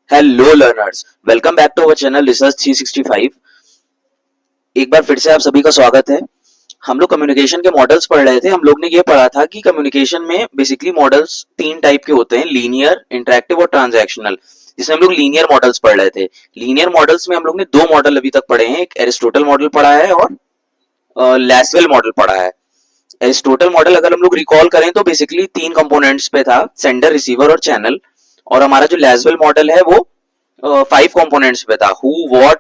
Hello learners, welcome back to our channel research 365। एक बार फिर से आप सभी का स्वागत है। हम लोग कम्युनिकेशन के मॉडल्स पढ़ रहे थे। हम लोग ने ये पढ़ा था कि कम्युनिकेशन में बेसिकली मॉडल्स तीन टाइप के होते हैं, लीनियर, इंटरेक्टिव और ट्रांजैक्शनल, जिसमें हम लोग लीनियर मॉडल्स पढ़ रहे थे। लीनियर मॉडल्स में हम लोग ने दो मॉडल अभी तक पढ़े हैं, एक एरिस्टोटल मॉडल पढ़ा है और लैसवेल मॉडल पढ़ा है। एरिस्टोटल मॉडल अगर हम लोग रिकॉल करें तो बेसिकली तीन कंपोनेंट्स पे था, सेंडर, रिसीवर और चैनल। और हमारा जो लैसवेल मॉडल है वो 5 कंपोनेंट्स पे था, who, what,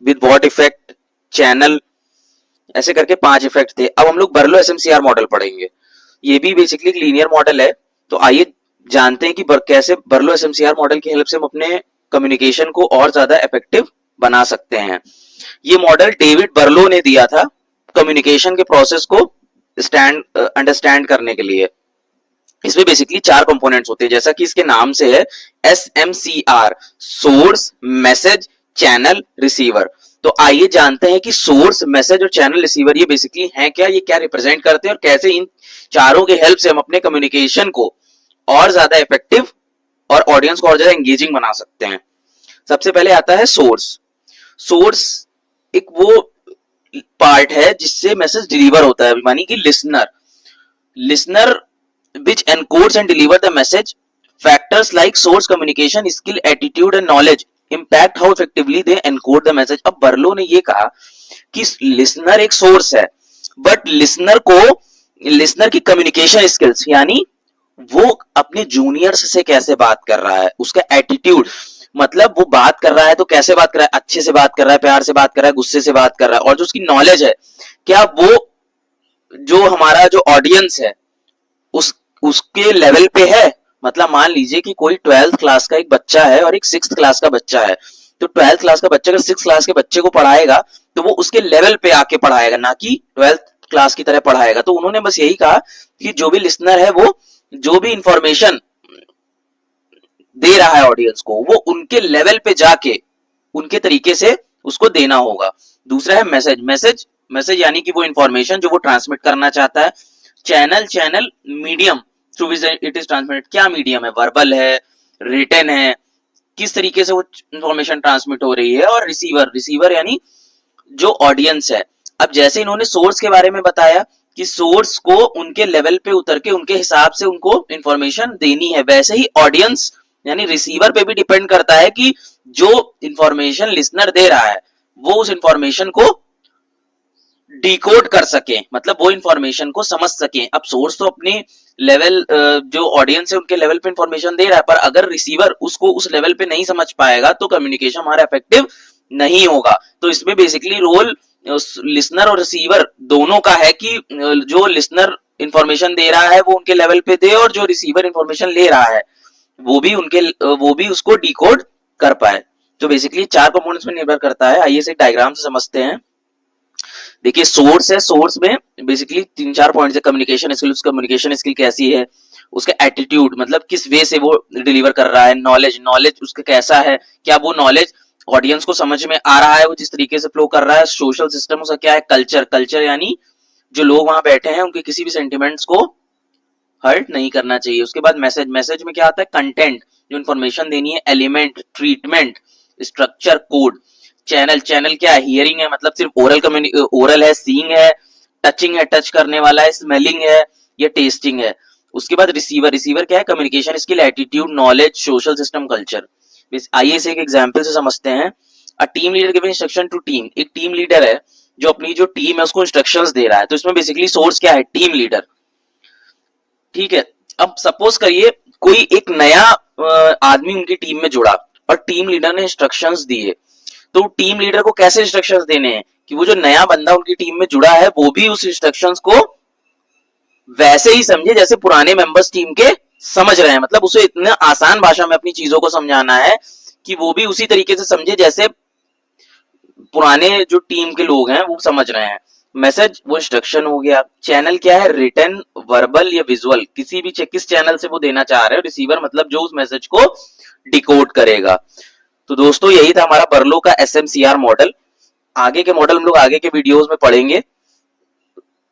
with what effect, channel, ऐसे करके 5 इफेक्ट थे। अब हम लोग बर्लो एसएमसीआर मॉडल पढ़ेंगे। ये भी बेसिकली एक लीनियर मॉडल है। तो आइए जानते हैं कि कैसे बर्लो एसएमसीआर मॉडल की हेल्प से हम अपने कम्युनिकेशन को और ज्यादा इफेक्टिव बना सकते हैं। ये मॉडल डेविड बर्लो ने दिया था कम्युनिकेशन के प्रोसेस को अंडरस्टैंड करने के लिए। इसमें बेसिकली 4 कंपोनेंट्स होते हैं, जैसा कि इसके नाम से है, SMCR, source, message, channel, receiver. तो आइए जानते हैं कि सोर्स, मैसेज और चैनल, रिसीवर ये बेसिकली हैं क्या, ये क्या रिप्रेजेंट करते हैं और कैसे इन चारों के हेल्प से हम अपने कम्युनिकेशन को और ज्यादा इफेक्टिव और ऑडियंस को और ज्यादा एंगेजिंग बना सकते हैं। सबसे पहले आता है सोर्स। सोर्स एक वो पार्ट है जिससे मैसेज डिलीवर होता है, मानी कि listener which encodes and deliver the message. Factors like source, communication skill, attitude and knowledge impact how effectively they encode the message. अब बर्लो ने ये कहा कि लिसनर एक सोर्स है, बट लिसनर की कम्युनिकेशन स्किल्स, यानी वो अपने जूनियर्स से कैसे बात कर रहा है, उसका एटीट्यूड, मतलब वो बात कर रहा है तो कैसे बात कर रहा है, अच्छे से बात कर रहा है, प्यार से बात कर रहा है, गुस्से से बात कर रहा है, और जो उसकी नॉलेज है, क्या वो जो हमारा जो ऑडियंस है उसके लेवल पे है। मतलब मान लीजिए कि कोई 12th क्लास का एक बच्चा है और एक 6th क्लास का बच्चा है, तो 12th क्लास का बच्चा अगर 6th क्लास के बच्चे को पढ़ाएगा तो वो उसके लेवल पे आके पढ़ाएगा, ना कि 12th क्लास की तरह पढ़ाएगा। तो उन्होंने बस यही कहा कि जो भी लिसनर है वो जो भी इंफॉर्मेशन दे रहा है ऑडियंस को, वो उनके लेवल पे जाके उनके तरीके से उसको देना होगा। दूसरा है मैसेज यानी कि वो इंफॉर्मेशन जो वो ट्रांसमिट करना चाहता है। Channel medium through which it is transmitted, क्या मीडियम है, वर्बल है, रिटन है, किस तरीके से वो इंफॉर्मेशन ट्रांसमिट हो रही है। और रिसीवर यानी जो ऑडियंस है। अब जैसे इन्होंने सोर्स के बारे में बताया कि सोर्स को उनके लेवल पे उतर के उनके हिसाब से उनको इंफॉर्मेशन देनी है, वैसे ही ऑडियंस यानी रिसीवर पे भी डिपेंड करता है कि जो इंफॉर्मेशन लिसनर दे रहा है वो उस इंफॉर्मेशन को डिकोड कर सके, मतलब वो इंफॉर्मेशन को समझ सके। अब सोर्स तो अपने लेवल जो ऑडियंस है उनके लेवल पे इंफॉर्मेशन दे रहा है, पर अगर रिसीवर उसको उस लेवल पे नहीं समझ पाएगा तो कम्युनिकेशन हमारा इफेक्टिव नहीं होगा। तो इसमें बेसिकली रोल लिसनर और रिसीवर दोनों का है कि जो लिसनर इंफॉर्मेशन दे रहा है वो उनके लेवल पे दे, और जो रिसीवर इंफॉर्मेशन ले रहा है वो भी उसको डिकोड कर पाए। तो बेसिकली 4 कंपोनेंट्स में निर्भर करता है। आइए इसे डायग्राम से समझते हैं। देखिए सोर्स है, सोर्स में बेसिकली 3-4 पॉइंट्स है, कम्युनिकेशन स्किल कैसी है, उसका एटीट्यूड मतलब किस वे से वो डिलीवर कर रहा है, नॉलेज उसका कैसा है, क्या वो नॉलेज ऑडियंस को समझ में आ रहा है, वो जिस तरीके से फ्लो कर रहा है। सोशल सिस्टम उसका क्या है, कल्चर यानी जो लोग वहां बैठे हैं उनके किसी भी सेंटिमेंट्स को हर्ट नहीं करना चाहिए। उसके बाद मैसेज में क्या आता है, कंटेंट, जो इन्फॉर्मेशन देनी है, element, treatment, structure, code. Channel क्या है, हियरिंग है, मतलब सिर्फ ओरल है, सीइंग है, टचिंग है, टच करने वाला है, स्मेलिंग है या टेस्टिंग है। उसके बाद रिसीवर क्या है, communication skill, attitude, knowledge, social system, culture. आइए इसे एक एग्जांपल से समझते हैं। A team leader giving instruction to team, एक टीम लीडर है जो अपनी जो टीम है उसको इंस्ट्रक्शंस दे रहा है। तो इसमें बेसिकली सोर्स क्या है, टीम लीडर। ठीक है, अब सपोज करिए कोई एक नया आदमी उनकी टीम में जुड़ा और टीम लीडर ने इंस्ट्रक्शंस दिए। तो टीम लीडर को कैसे इंस्ट्रक्शंस देने हैं कि वो जो नया बंदा उनकी टीम में जुड़ा है वो भी उस इंस्ट्रक्शंस को वैसे ही समझे जैसे पुराने मेंबर्स टीम के समझ रहे हैं। मतलब उसे इतने आसान भाषा में अपनी चीजों को समझाना है कि वो भी उसी तरीके से समझे जैसे पुराने जो टीम के लोग हैं वो समझ रहे हैं। मैसेज वो इंस्ट्रक्शन हो गया। चैनल क्या है, रिटन, वर्बल या विजुअल, किसी भी किस चैनल से वो देना चाह रहे हो। रिसीवर मतलब जो उस मैसेज को डिकोड करेगा। तो दोस्तों यही था हमारा बर्लो का एसएमसीआर मॉडल। आगे के मॉडल हम लोग आगे के वीडियोस में पढ़ेंगे।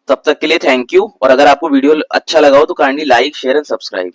तब तक के लिए थैंक यू। और अगर आपको वीडियो अच्छा लगा हो तो kindly like, share and subscribe.